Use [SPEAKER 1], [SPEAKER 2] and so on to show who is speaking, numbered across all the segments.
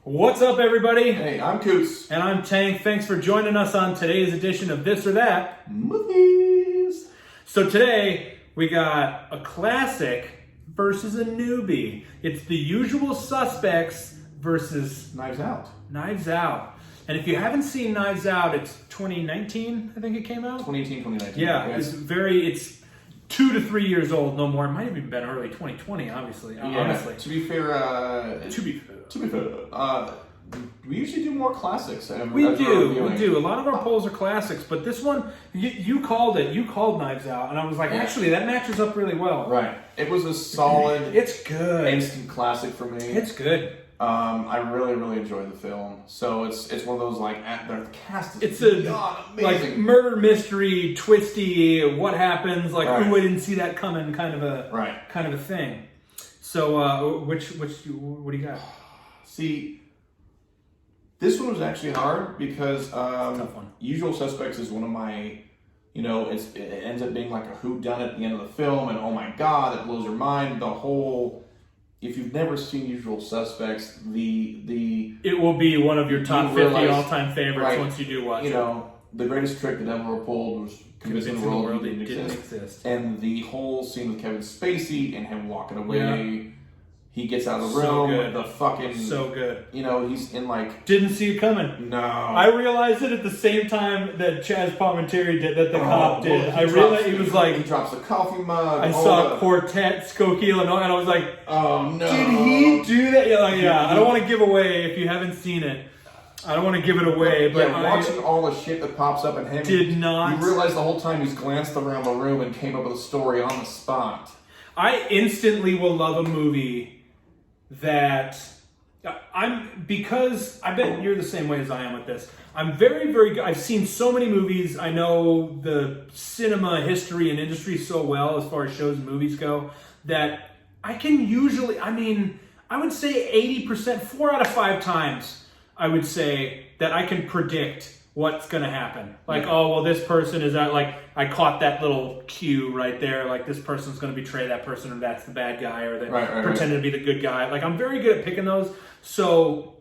[SPEAKER 1] What's up, everybody?
[SPEAKER 2] Hey, I'm Coots.
[SPEAKER 1] And I'm Tank. Thanks for joining us on today's edition of This or That
[SPEAKER 2] Movies.
[SPEAKER 1] So today, we got a classic versus a newbie. It's The Usual Suspects versus
[SPEAKER 2] Knives Out.
[SPEAKER 1] Knives Out. And if you haven't seen Knives Out, it's 2019, I think it came out?
[SPEAKER 2] 2018, 2019.
[SPEAKER 1] Yeah,
[SPEAKER 2] Yes.
[SPEAKER 1] it's 2 to 3 years old, no more. It might have even been early 2020, honestly. Honestly.
[SPEAKER 2] To be fair, we usually do more classics.
[SPEAKER 1] We do. A lot of our polls are classics, but this one, you called it. You called Knives Out, and I was like, actually, that matches up really well.
[SPEAKER 2] Right. It was a solid,
[SPEAKER 1] It's good.
[SPEAKER 2] instant classic for me.
[SPEAKER 1] It's good.
[SPEAKER 2] I really, really enjoyed the film. So it's one of those the cast is
[SPEAKER 1] It's
[SPEAKER 2] beyond
[SPEAKER 1] like
[SPEAKER 2] amazing.
[SPEAKER 1] murder mystery, twisty. What happens? Like,
[SPEAKER 2] Right.
[SPEAKER 1] ooh, I didn't see that coming. Kind of a thing. So, what do you got?
[SPEAKER 2] See, this one was actually hard because
[SPEAKER 1] Tough one.
[SPEAKER 2] Usual Suspects is one of my, it ends up being like a whodunit at the end of the film, and oh my god, it blows your mind. The whole, if you've never seen Usual Suspects,
[SPEAKER 1] It will be one of your top 50 all-time favorites
[SPEAKER 2] right,
[SPEAKER 1] once you do watch it.
[SPEAKER 2] The greatest trick that ever pulled was convincing the world it didn't
[SPEAKER 1] exist.
[SPEAKER 2] And the whole scene with Kevin Spacey and him walking away.
[SPEAKER 1] Yeah.
[SPEAKER 2] He gets out of the
[SPEAKER 1] So
[SPEAKER 2] room.
[SPEAKER 1] good.
[SPEAKER 2] The fucking
[SPEAKER 1] So good.
[SPEAKER 2] He's in
[SPEAKER 1] Didn't see it coming.
[SPEAKER 2] no.
[SPEAKER 1] I realized it at the same time that Chaz Palminteri did, that the cop did.
[SPEAKER 2] Well,
[SPEAKER 1] I realized it was
[SPEAKER 2] he
[SPEAKER 1] like,
[SPEAKER 2] drops the coffee mug.
[SPEAKER 1] I saw Quartet, Skokie, Illinois, and I was like,
[SPEAKER 2] Oh no!
[SPEAKER 1] did he do that? Yeah, I don't want to give away if you haven't seen it. I don't want to give it away, but
[SPEAKER 2] watching all the shit that pops up in him,
[SPEAKER 1] did not.
[SPEAKER 2] You realize the whole time he's glanced around the room and came up with a story on the spot.
[SPEAKER 1] I instantly will love a movie that because I bet you're the same way as I am with this. I'm very, very good. I've seen so many movies. I know the cinema history and industry so well as far as shows and movies go that I can usually, I would say 80%, 4 out of 5 times, I would say that I can predict what's going to happen. Like, oh, well, this person is out. Like, I caught that little cue right there. Like, this person's going to betray that person, or that's the bad guy, or they pretended to be the good guy. Like, I'm very good at picking those. So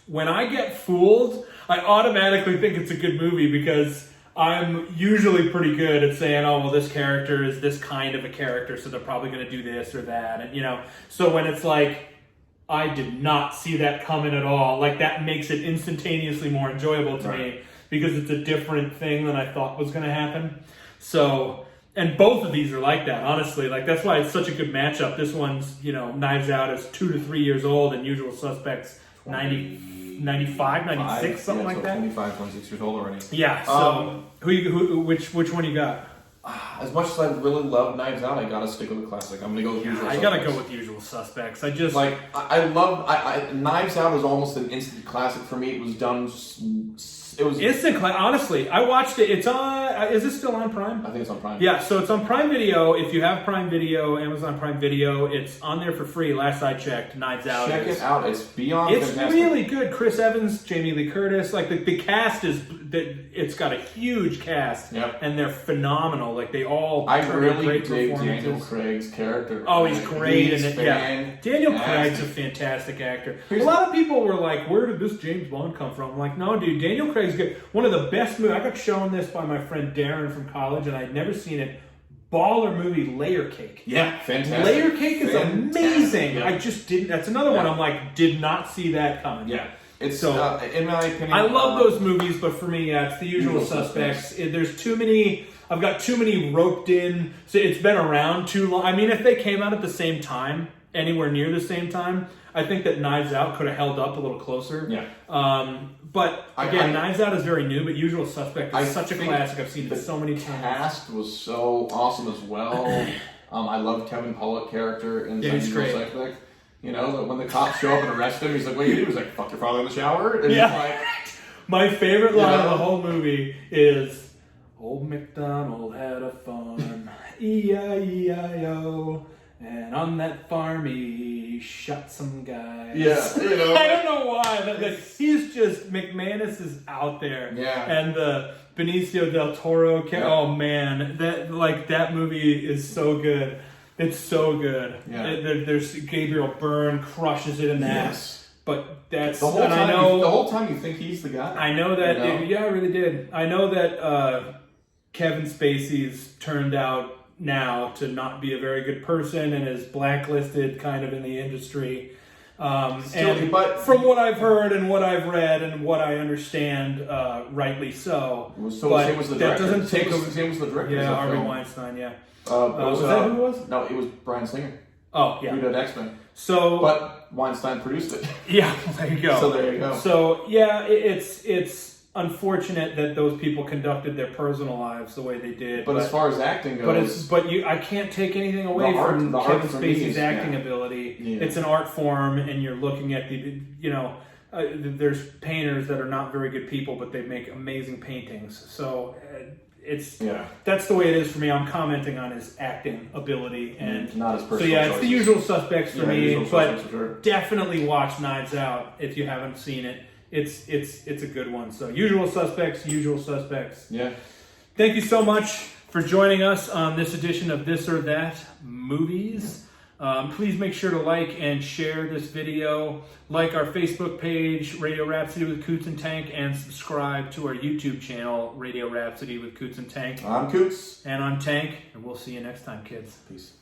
[SPEAKER 1] when I get fooled, I automatically think it's a good movie because I'm usually pretty good at saying, oh, well, this character is this kind of a character, so they're probably going to do this or that. And, so when it's like, I did not see that coming at all, like, that makes it instantaneously more enjoyable to me. Because it's a different thing than I thought was going to happen. So, and both of these are like that, honestly. Like, that's why it's such a good matchup. This one's, Knives Out is 2 to 3 years old, and Usual Suspects 95, 96, something like that.
[SPEAKER 2] 25, 26 years old already.
[SPEAKER 1] Yeah, so which one you got?
[SPEAKER 2] As much as I really love Knives Out, I gotta stick with the classic. I'm gonna go with Usual Suspects.
[SPEAKER 1] I gotta go with Usual Suspects.
[SPEAKER 2] I love Knives Out is almost an instant classic for me. It was done. It was
[SPEAKER 1] instant classic. Honestly, I watched it. It's on. Is it still on Prime?
[SPEAKER 2] I think it's on Prime.
[SPEAKER 1] Yeah, so it's on Prime Video. If you have Prime Video, Amazon Prime Video, it's on there for free. Last I checked, Knives Out.
[SPEAKER 2] Check it out. It's beyond.
[SPEAKER 1] It's
[SPEAKER 2] fantastic.
[SPEAKER 1] really good. Chris Evans, Jamie Lee Curtis. Like the cast is. It's got a huge cast.
[SPEAKER 2] Yep.
[SPEAKER 1] And they're phenomenal. Like they all.
[SPEAKER 2] I
[SPEAKER 1] turn in
[SPEAKER 2] really
[SPEAKER 1] great
[SPEAKER 2] dig
[SPEAKER 1] performances.
[SPEAKER 2] Daniel Craig's character.
[SPEAKER 1] Oh, he's great in it. Yeah.
[SPEAKER 2] Fantastic.
[SPEAKER 1] Daniel Craig's a fantastic actor. A lot of people were like, "Where did this James Bond come from?" I'm like, no, dude. Daniel Craig's good. One of the best movies. I got shown this by my friend Darren from college, and I'd never seen it. Baller movie, Layer Cake.
[SPEAKER 2] Yeah, fantastic.
[SPEAKER 1] Layer Cake is amazing.
[SPEAKER 2] Yeah.
[SPEAKER 1] I just didn't. That's another one. I'm like, did not see that coming.
[SPEAKER 2] Yeah. It's
[SPEAKER 1] So,
[SPEAKER 2] in my opinion.
[SPEAKER 1] I love those movies, but for me, it's The Usual Suspects. There's too many. I've got too many roped in. So it's been around too long. I mean, if they came out at the same time, anywhere near the same time, I think that Knives Out could have held up a little closer.
[SPEAKER 2] Yeah.
[SPEAKER 1] But again, Knives Out is very new, but Usual Suspect is such a classic. I've seen it so many times.
[SPEAKER 2] The cast was so awesome as well. I love Kevin Pollak character in Usual Suspect. When the cops show up and arrest him, he's like, "What do you do?" He's like, "Fuck your father in the shower." And he's like,
[SPEAKER 1] my favorite line of the whole movie is, "Old MacDonald had a farm, E-I-E-I-O, and on that farm he shot some guys."
[SPEAKER 2] Yeah,
[SPEAKER 1] I don't know why. He's just, McManus is out there.
[SPEAKER 2] Yeah.
[SPEAKER 1] And the Benicio del Toro, oh man, that movie is so good. It's so good.
[SPEAKER 2] Yeah.
[SPEAKER 1] There's Gabriel Byrne crushes it in that.
[SPEAKER 2] Yes.
[SPEAKER 1] But that's
[SPEAKER 2] The whole
[SPEAKER 1] and
[SPEAKER 2] time,
[SPEAKER 1] I know
[SPEAKER 2] the whole time you think he's the guy.
[SPEAKER 1] I know that
[SPEAKER 2] You know?
[SPEAKER 1] yeah, I really did. I know that Kevin Spacey's turned out now to not be a very good person and is blacklisted kind of in the industry. But from what I've heard and what I've read and what I understand, rightly so.
[SPEAKER 2] So
[SPEAKER 1] but
[SPEAKER 2] same was the
[SPEAKER 1] that
[SPEAKER 2] director.
[SPEAKER 1] doesn't take
[SPEAKER 2] Same was the director.
[SPEAKER 1] Yeah,
[SPEAKER 2] of the
[SPEAKER 1] Harvey
[SPEAKER 2] film.
[SPEAKER 1] Weinstein. Yeah.
[SPEAKER 2] Was
[SPEAKER 1] that who it was?
[SPEAKER 2] No, it was Bryan Singer.
[SPEAKER 1] Oh
[SPEAKER 2] Who
[SPEAKER 1] yeah.
[SPEAKER 2] did X-Men.
[SPEAKER 1] So
[SPEAKER 2] But Weinstein produced it.
[SPEAKER 1] yeah, there you go.
[SPEAKER 2] So there you go.
[SPEAKER 1] So yeah, it's unfortunate that those people conducted their personal lives the way they did.
[SPEAKER 2] But as far as acting goes,
[SPEAKER 1] I can't take anything away from
[SPEAKER 2] the
[SPEAKER 1] Kevin
[SPEAKER 2] art for me
[SPEAKER 1] Spacey's
[SPEAKER 2] is-
[SPEAKER 1] acting
[SPEAKER 2] yeah.
[SPEAKER 1] ability.
[SPEAKER 2] Yeah.
[SPEAKER 1] It's an art form, and you're looking at there's painters that are not very good people, but they make amazing paintings. So that's the way it is for me. I'm commenting on his acting ability, and
[SPEAKER 2] not his personal
[SPEAKER 1] so yeah, it's
[SPEAKER 2] choices.
[SPEAKER 1] the usual suspects for me.
[SPEAKER 2] Usual
[SPEAKER 1] But
[SPEAKER 2] Suspects for sure.
[SPEAKER 1] definitely watch Knives Out if you haven't seen it. It's a good one. So Usual Suspects.
[SPEAKER 2] Yeah.
[SPEAKER 1] Thank you so much for joining us on this edition of This or That Movies. Please make sure to like and share this video. Like our Facebook page, Radio Rhapsody with Coots and Tank, and subscribe to our YouTube channel, Radio Rhapsody with Coots and Tank.
[SPEAKER 2] I'm Coots.
[SPEAKER 1] And I'm Tank, and we'll see you next time, kids.
[SPEAKER 2] Peace.